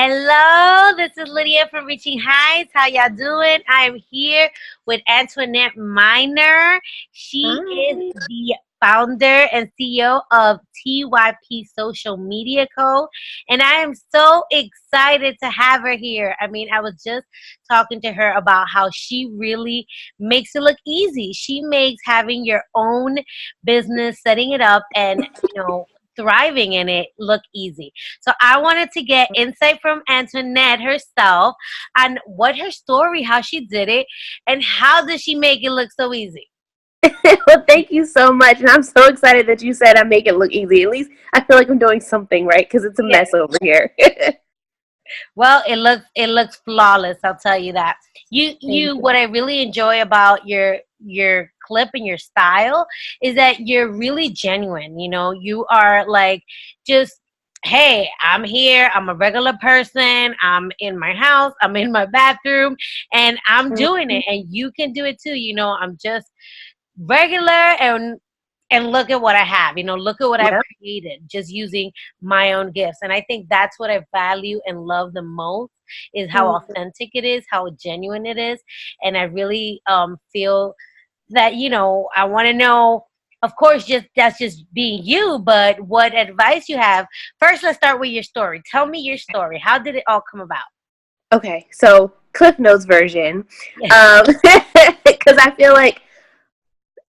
Hello, this is Lydia from Reaching Heights. How y'all doing? I am here with Antoinette Minor. She is Hi. the founder and CEO of TYP Social Media Co. And I am so excited to have her here. I mean, I was just talking to her about how she really makes it look easy. She makes having your own business, setting it up, and thriving in it look easy. So I wanted to get insight from Antoinette herself on what her story, how she did it, and how does she make it look so easy. Well, thank you so much. And I'm so excited that you said I make it look easy. At least I feel like I'm doing something right because it's a Yeah. mess over here. Well, it looks flawless, I'll tell you that. You Thank what I really enjoy about your clip and your style is that you're really genuine. You are like just, hey, I'm here, I'm a regular person, I'm in my house, I'm in my bathroom, and I'm you. doing it, and you can do it too. I'm just regular, and look at what I have. Look at what I've Yep. created just using my own gifts. And I think that's what I value and love the most is how Mhm. authentic it is, how genuine it is. And I really feel that, I want to know, of course, just that's just being you, but what advice you have. First, let's start with your story. Tell me your story. How did it all come about? Okay, so Cliff Notes version. Yeah. Because I feel like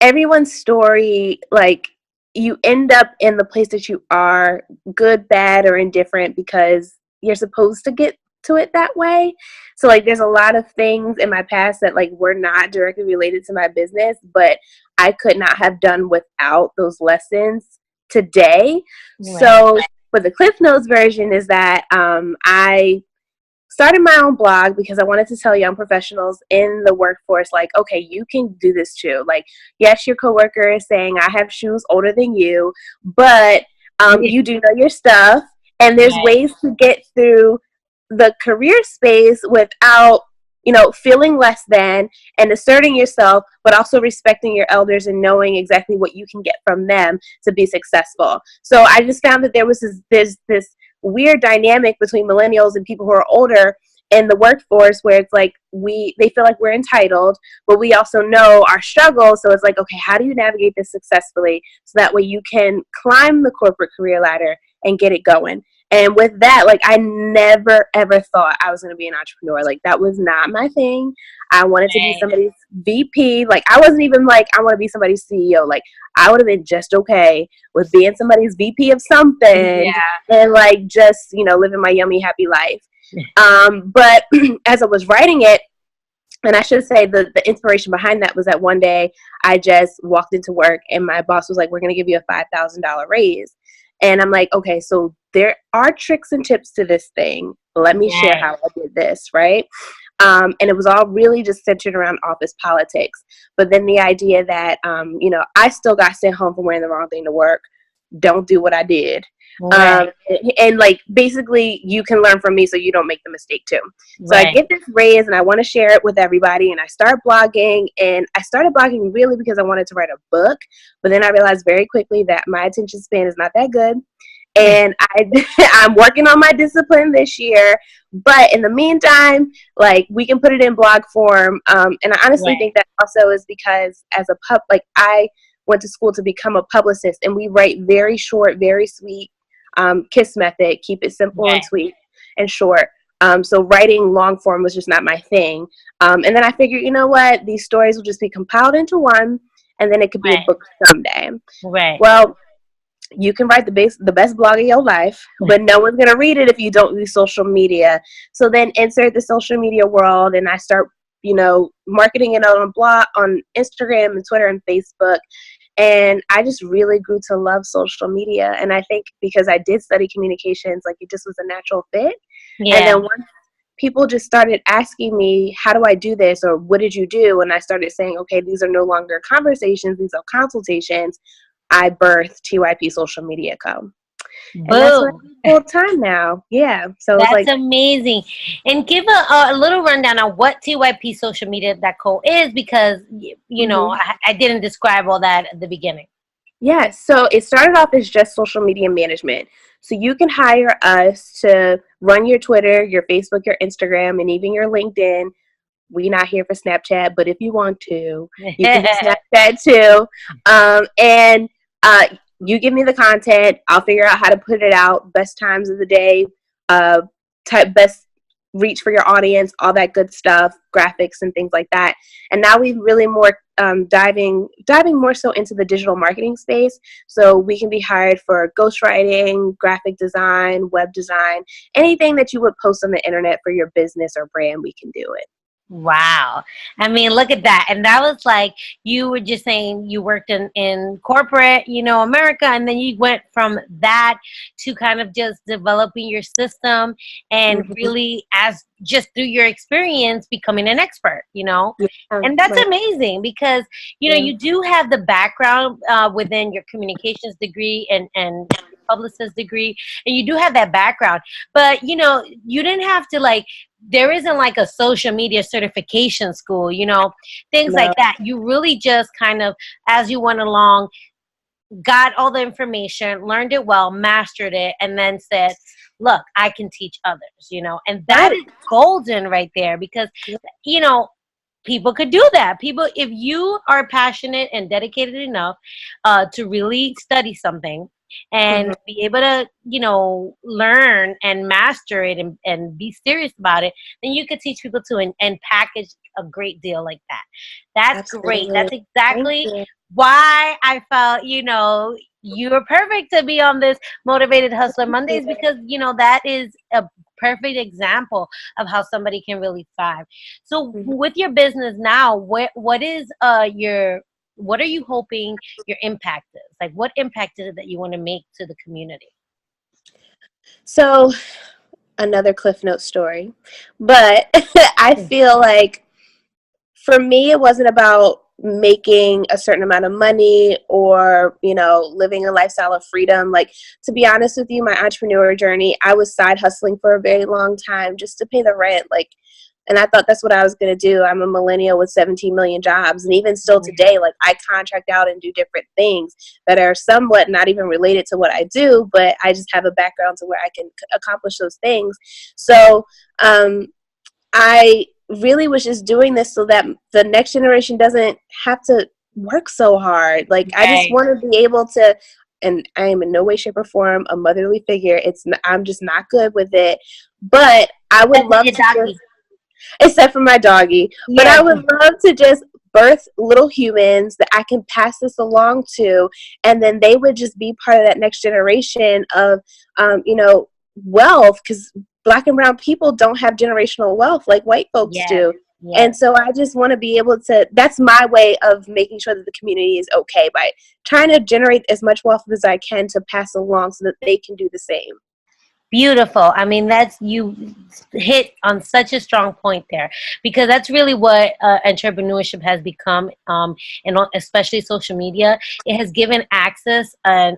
everyone's story, like, you end up in the place that you are, good, bad, or indifferent, because you're supposed to get to it that way. So, like, there's a lot of things in my past that, like, were not directly related to my business, but I could not have done without those lessons today. Right. So, for the Cliff Notes version is that I started my own blog because I wanted to tell young professionals in the workforce, like, okay, you can do this too. Like, yes, your coworker is saying I have shoes older than you, but you do know your stuff, and there's Right. ways to get through the career space without, feeling less than, and asserting yourself, but also respecting your elders and knowing exactly what you can get from them to be successful. So I just found that there was this weird dynamic between millennials and people who are older in the workforce, where it's like they feel like we're entitled, but we also know our struggle. So it's like, okay, how do you navigate this successfully so that way you can climb the corporate career ladder and get it going? And with that, like, I never ever thought I was going to be an entrepreneur. Like, that was not my thing. I wanted to be Right. somebody's VP. Like, I wasn't even like, I want to be somebody's CEO. Like, I would have been just okay with being somebody's VP of something Yeah. and, like, just, living my yummy, happy life. But as I was writing it, and I should say the inspiration behind that was that one day I just walked into work and my boss was like, we're going to give you a $5,000 raise. And I'm like, okay, so there are tricks and tips to this thing. Let me share Right. how I did this, right? And it was all really just centered around office politics. But then the idea that, I still got sent home for wearing the wrong thing to work. Don't do what I did. Right. And like, basically, you can learn from me so you don't make the mistake too. So I Right. get this raise and I want to share it with everybody. And I start blogging, and I started blogging really because I wanted to write a book. But then I realized very quickly that my attention span is not that good. And I'm working on my discipline this year. But in the meantime, like, we can put it in blog form. And I honestly Right. think that also is because as a I went to school to become a publicist, and we write very short, very sweet, KISS method, keep it simple and Right. sweet and short. So writing long form was just not my thing. And then I figured, you know what, these stories will just be compiled into one, and then it could be a Right. book someday. Right. Well, you can write the best blog of your life, but no one's going to read it if you don't use social media. So then insert the social media world, and I start, marketing it on a blog, on Instagram and Twitter and Facebook. And I just really grew to love social media. And I think because I did study communications, like, it just was a natural fit. And Yeah. then once people just started asking me, how do I do this? Or what did you do? And I started saying, okay, these are no longer conversations, these are consultations. I birthed TYP Social Media Co. And that's what I Boom. do full time now. Yeah. So it's That's like, amazing. And give a little rundown on what TYP Social Media Co is, because mhm. I didn't describe all that at the beginning. Yeah, so it started off as just social media management. So you can hire us to run your Twitter, your Facebook, your Instagram, and even your LinkedIn. We not here for Snapchat, but if you want to, you can do Snapchat too. And you give me the content. I'll figure out how to put it out. Best times of the day, type best reach for your audience, all that good stuff, graphics and things like that. And now we've really more diving more so into the digital marketing space. So we can be hired for ghostwriting, graphic design, web design, anything that you would post on the internet for your business or brand, we can do it. Wow. I mean, look at that. And that was like, you were just saying you worked in corporate, America, and then you went from that to kind of just developing your system and really, as just through your experience, becoming an expert, Yeah, and that's right. amazing because, you do have the background within your communications degree and publicist degree, and you do have that background, but, you didn't have to like, there isn't like a social media certification school, things like No, that. You really just kind of, as you went along, got all the information, learned it well, mastered it, and then said, look, I can teach others, and that right. is golden right there because, you know, people could do that. People, if you are passionate and dedicated enough to really study something and Mhm. be able to, learn and master it and be serious about it, then you could teach people to and package a great deal like that. That's great. Absolutely. That's Thank exactly you. why I felt, you're perfect to be on this Motivated Hustler Mondays Yeah. because, that is a perfect example of how somebody can really thrive. So Mhm. with your business now, what is your what are you hoping your impact is? Like what impact is it that you want to make to the community? So another Cliff Note story, but I feel like for me, it wasn't about making a certain amount of money or, living a lifestyle of freedom. Like, to be honest with you, my entrepreneur journey, I was side hustling for a very long time just to pay the rent. Like, and I thought that's what I was going to do. I'm a millennial with 17 million jobs. And even still today, like, I contract out and do different things that are somewhat not even related to what I do, but I just have a background to where I can accomplish those things. So, I really was just doing this so that the next generation doesn't have to work so hard. Like, I just Right. want to be able to, and I am in no way, shape, or form a motherly figure. I'm just not good with it. But I would That's love your to just, doggy. except for my doggy, but I Yes. would love to just birth little humans that I can pass this along to, and then they would just be part of that next generation of, wealth, because Black and brown people don't have generational wealth like white folks Yes. do. And Yes. so I just want to be able to, that's my way of making sure that the community is okay, by trying to generate as much wealth as I can to pass along so that they can do the same. Beautiful. I mean, that's you hit on such a strong point there because that's really what entrepreneurship has become, and especially social media. It has given access and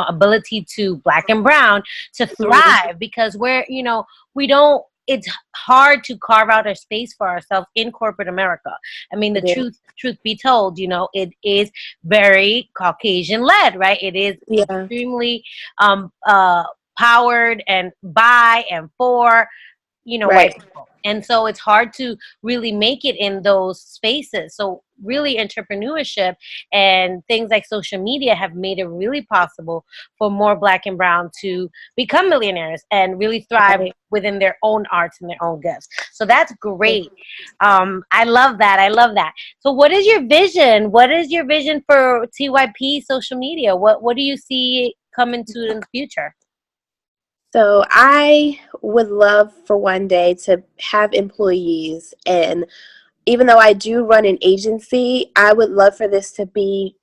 ability to Black and brown to Mhm. thrive because we don't. It's hard to carve out a space for ourselves in corporate America. I mean, the It is. truth be told, it is very Caucasian led, right? It is Yeah, extremely um, uh, powered and by and for white right. people, and so it's hard to really make it in those spaces. So really entrepreneurship and things like social media have made it really possible for more Black and brown to become millionaires and really thrive Right. within their own arts and their own gifts. So that's great. I love that. I love that. So what is your vision for TYP social media? What do you see coming to in the future? So I would love for one day to have employees, and even though I do run an agency, I would love for this to be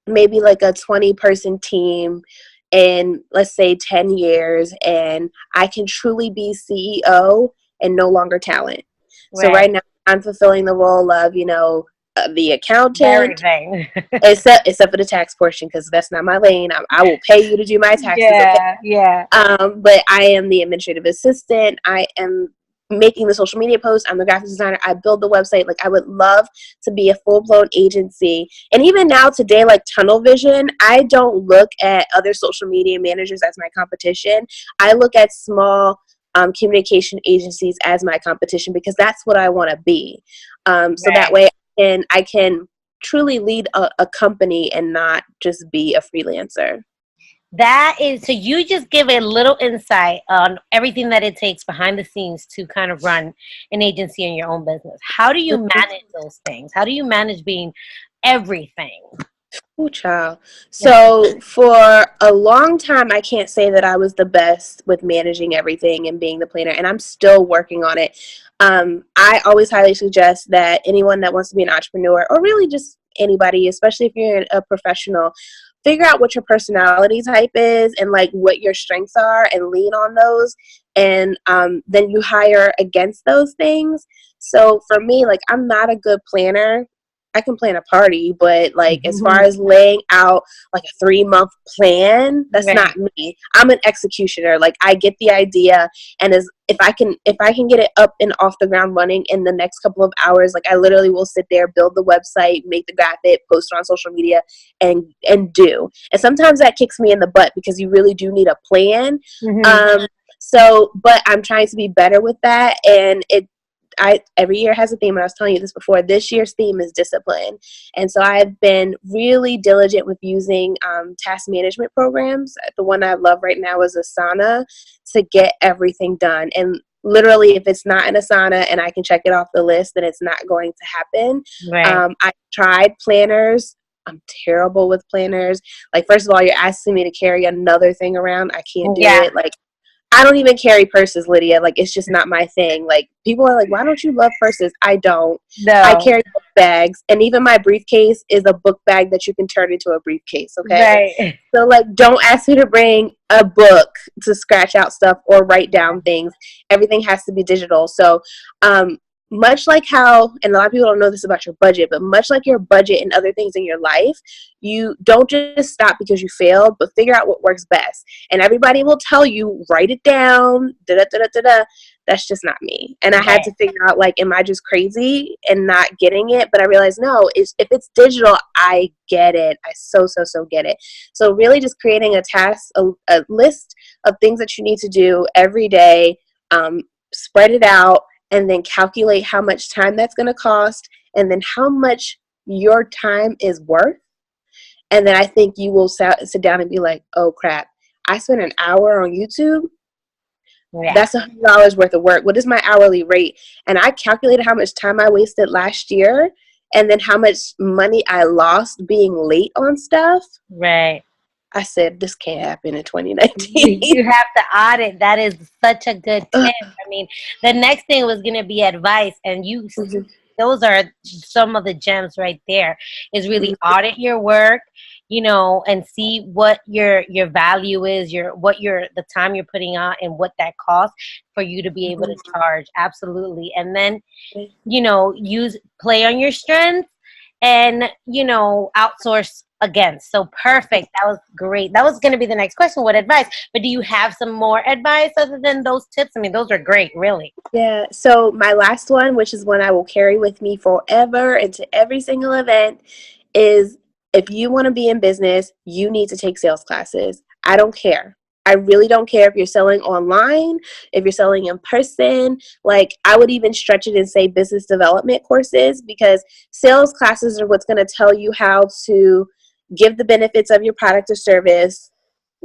maybe like a 20-person team in, let's say, 10 years, and I can truly be CEO and no longer talent. So Right. right now I'm fulfilling the role of, the accountant, Everything. except for the tax portion, because that's not my lane. I will pay you to do my taxes, okay? Yeah, yeah. But I am the administrative assistant. I am. making the social media posts. I'm the graphic designer. I build the website. Like, I would love to be a full-blown agency. And even now today, like, tunnel vision, I don't look at other social media managers as my competition. I look at small communication agencies as my competition, because that's what I want to be. So that Right. way I can truly lead a company and not just be a freelancer. That is, so you just give a little insight on everything that it takes behind the scenes to kind of run an agency in your own business. How do you manage those things? How do you manage being everything? Oh, child. So for a long time, I can't say that I was the best with managing everything and being the planner, and I'm still working on it. I always highly suggest that anyone that wants to be an entrepreneur, or really just anybody, especially if you're a professional, figure out what your personality type is and like what your strengths are, and lean on those, and then you hire against those things. So for me, like, I'm not a good planner. I can plan a party, but like, as far as laying out like a 3-month plan, that's Right. not me. I'm an executioner. Like, I get the idea, and as if I can get it up and off the ground running in the next couple of hours, like, I literally will sit there, build the website, make the graphic, post it on social media, and do. And sometimes that kicks me in the butt, because you really do need a plan. Hmm. Um, but I'm trying to be better with that, and every year has a theme, and I was telling you this before. This year's theme is discipline, and so I've been really diligent with using task management programs. The one I love right now is Asana, to get everything done. And literally, if it's not in Asana and I can check it off the list, then it's not going to happen. Right. I tried planners. I'm terrible with planners. Like, first of all, you're asking me to carry another thing around. I can't do Yeah. it. Like, I don't even carry purses, Lydia. Like, it's just not my thing. Like, people are like, why don't you love purses? I don't. I No. carry book bags, and even my briefcase is a book bag that you can turn into a briefcase, okay? Right. So, like, don't ask me to bring a book to scratch out stuff or write down things. Everything has to be digital. So, much like how, and a lot of people don't know this about your budget, but much like your budget and other things in your life, you don't just stop because you failed, but figure out what works best. And everybody will tell you, write it down, da da da da da da. That's just not me. And I had Right. to figure out, like, am I just crazy and not getting it? But I realized, no, if it's digital, I get it. I so get it. So really just creating a task, a list of things that you need to do every day, spread it out, and then calculate how much time that's going to cost, and then how much your time is worth. And then I think you will sit down and be like, oh crap, I spent an hour on YouTube. Yeah. That's $100 worth of work. What is my hourly rate? And I calculated how much time I wasted last year, and then how much money I lost being late on stuff. Right. I said, this can't happen in 2019. You have to audit. That is such a good tip. I mean, the next thing was going to be advice, and those are some of the gems right there. Is really audit your work, and see what your value is, the time you're putting out, and what that costs for you to be able to charge. Absolutely, and then play on your strengths, and outsource again. So perfect. That was great. That was going to be the next question. What advice? But do you have some more advice other than those tips? I mean, those are great, really. Yeah, so my last one, which is one I will carry with me forever into every single event, is if you want to be in business, you need to take sales classes. I don't care. I really don't care if you're selling online, if you're selling in person. Like, I would even stretch it and say business development courses, because sales classes are what's going to tell you how to give the benefits of your product or service,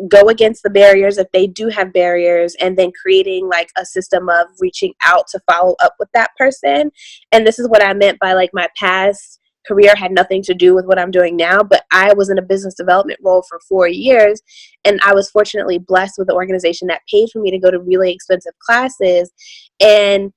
go against the barriers if they do have barriers, and then creating like a system of reaching out to follow up with that person. And this is what I meant by, like, my past career had nothing to do with what I'm doing now, but I was in a business development role for 4 years, and I was fortunately blessed with an organization that paid for me to go to really expensive classes. And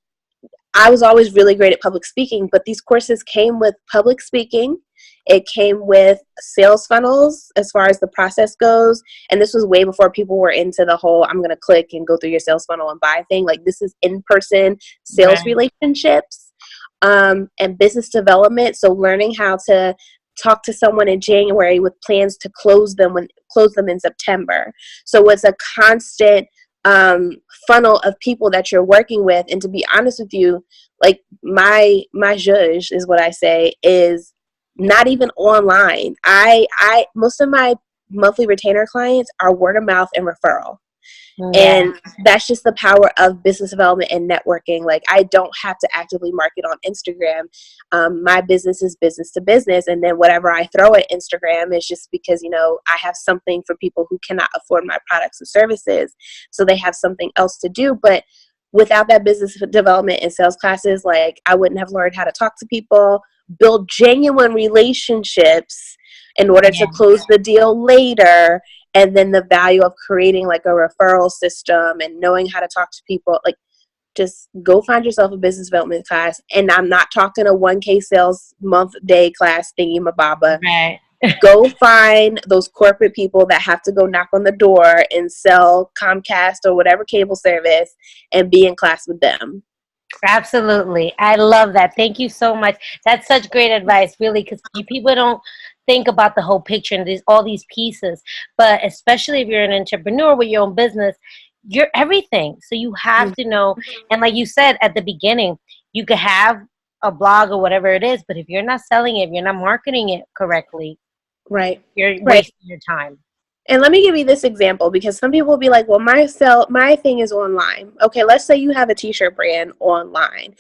I was always really great at public speaking, but these courses came with public speaking. It came with sales funnels as far as the process goes. And this was way before people were into the whole, I'm going to click and go through your sales funnel and buy thing. Like, this is in-person sales Right. relationships, and business development. So learning how to talk to someone in January with plans to close them in September. So it's a constant funnel of people that you're working with. And to be honest with you, like my judge is what I say is not even online. I most of my monthly retainer clients are word of mouth and referral. Yeah. And that's just the power of business development and networking. Like, I don't have to actively market on Instagram. My business is business to business. And then whatever I throw at Instagram is just because, you know, I have something for people who cannot afford my products and services. So they have something else to do. But without that business development and sales classes, like, I wouldn't have learned how to talk to people, build genuine relationships in order Yeah. to close the deal later. And then the value of creating like a referral system and knowing how to talk to people. Like, just go find yourself a business development class. And I'm not talking a 1K sales month day class thingy mababa. Right. Go find those corporate people that have to go knock on the door and sell Comcast or whatever cable service and be in class with them. Absolutely. I love that. Thank you so much. That's such great advice, really, because people don't think about the whole picture and all these pieces. But especially if you're an entrepreneur with your own business, you're everything. So you have to know. And like you said at the beginning, you could have a blog or whatever it is, but if you're not selling it, if you're not marketing it correctly, Right. you're Right. wasting your time. And let me give you this example, because some people will be like, well, my thing is online. Okay, let's say you have a t-shirt brand online.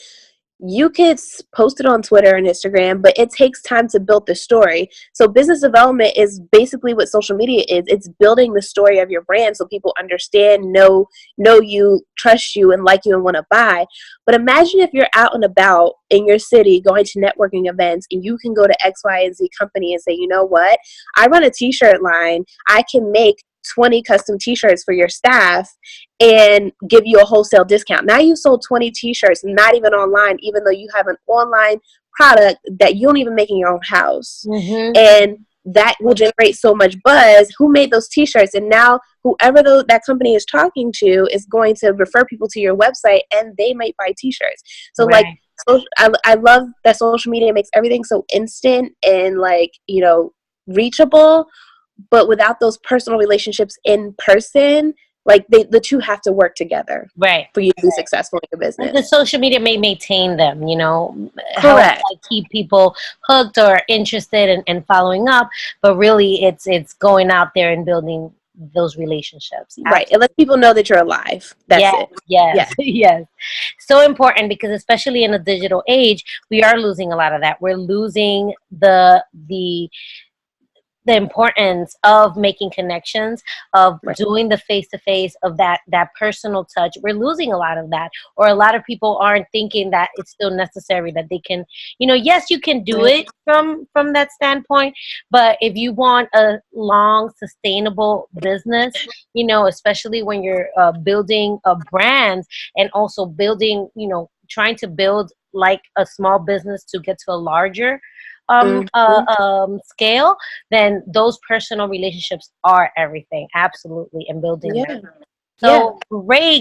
You could post it on Twitter and Instagram, but it takes time to build the story. So business development is basically what social media is. It's building the story of your brand so people understand, know you, trust you, and like you and want to buy. But imagine if you're out and about in your city going to networking events and you can go to X, Y, and Z company and say, you know what? I run a t-shirt line. I can make 20 custom t-shirts for your staff and give you a wholesale discount. Now you sold 20 t-shirts, not even online, even though you have an online product that you don't even make in your own house. Mm-hmm. And that will generate so much buzz. Who made those t-shirts? And now whoever that company is talking to is going to refer people to your website and they might buy t-shirts. So Right. like, I love that social media makes everything so instant and like, you know, reachable, but without those personal relationships in person, like the two have to work together Right. for you to be successful in your And the business. social media may maintain them, help Correct. like, keep people hooked or interested and following up. But really, it's going out there and building those relationships. Right. It lets people know that you're alive. That's Yes, it. yes, Yeah. yes. So important because especially in a digital age, we are losing a lot of that. We're losing the importance of making connections, of Right. doing the face to face, of that personal touch. We're losing a lot of that, or a lot of people aren't thinking that it's still necessary, that they can, yes, you can do Right. it from that standpoint, but if you want a long sustainable business, especially when you're building a brand and also building, trying to build like a small business to get to a larger Mhm. scale, then those personal relationships are everything. Absolutely. And building them. Yeah. Yeah. So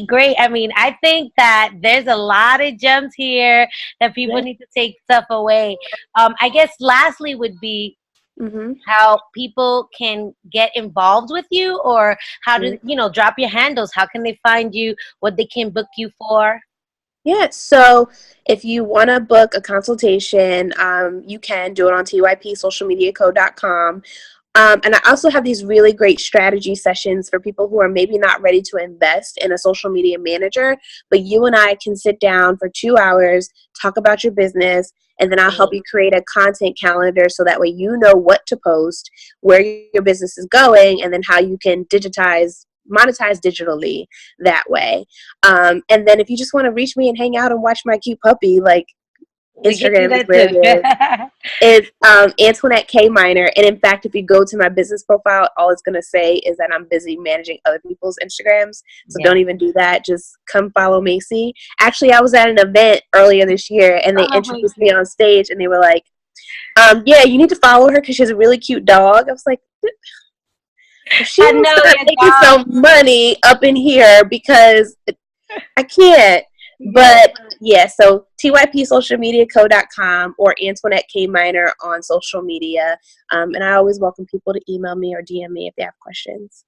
great. I mean, I think that there's a lot of gems here that people Yeah. need to take stuff away. I guess lastly would be Mm-hmm. how people can get involved with you, or how to, drop your handles. How can they find you? What they can book you for? Yeah, so if you want to book a consultation, you can do it on typsocialmediaco.com. And I also have these really great strategy sessions for people who are maybe not ready to invest in a social media manager, but you and I can sit down for 2 hours, talk about your business, and then I'll help you create a content calendar so that way you know what to post, where your business is going, and then how you can monetize digitally that way. And then if you just want to reach me and hang out and watch my cute puppy, like, We can do Instagram is that where it is. too. It's Antoinette K Minor. And in fact, if you go to my business profile, all it's going to say is that I'm busy managing other people's Instagrams. So Yeah. don't even do that. Just come follow Macy. Actually, I was at an event earlier this year and they Oh my introduced me on stage and they were like, yeah, you need to follow her because she has a really cute dog. I was like, she I will know start your making dog. some money up in here because I can't. Yeah. But yeah, so typsocialmediaco.com or Antoinette K Minor on social media. And I always welcome people to email me or DM me if they have questions.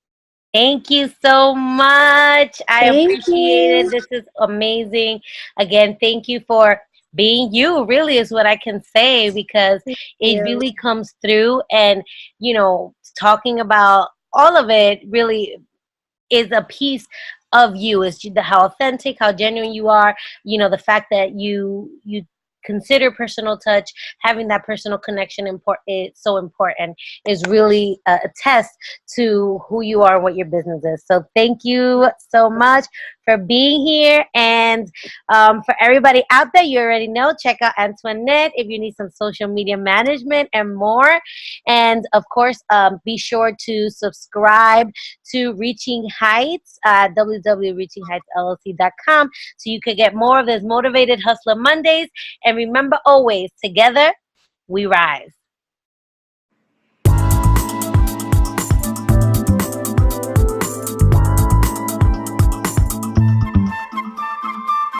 Thank you so much. I Thank appreciate it. you. This is amazing. Again, thank you for being you, really, is what I can say, because Thank it you. really comes through. And, talking about all of it really is a piece of you. Is the how authentic, how genuine you are. The fact that you consider personal touch, having that personal connection is so important. Is really a test to who you are and what your business is. So thank you so much for being here. And for everybody out there, you already know, check out Antoinette if you need some social media management and more. And of course, be sure to subscribe to Reaching Heights, www.reachingheightsllc.com, so you could get more of those Motivated Hustler Mondays. And remember always, together we rise.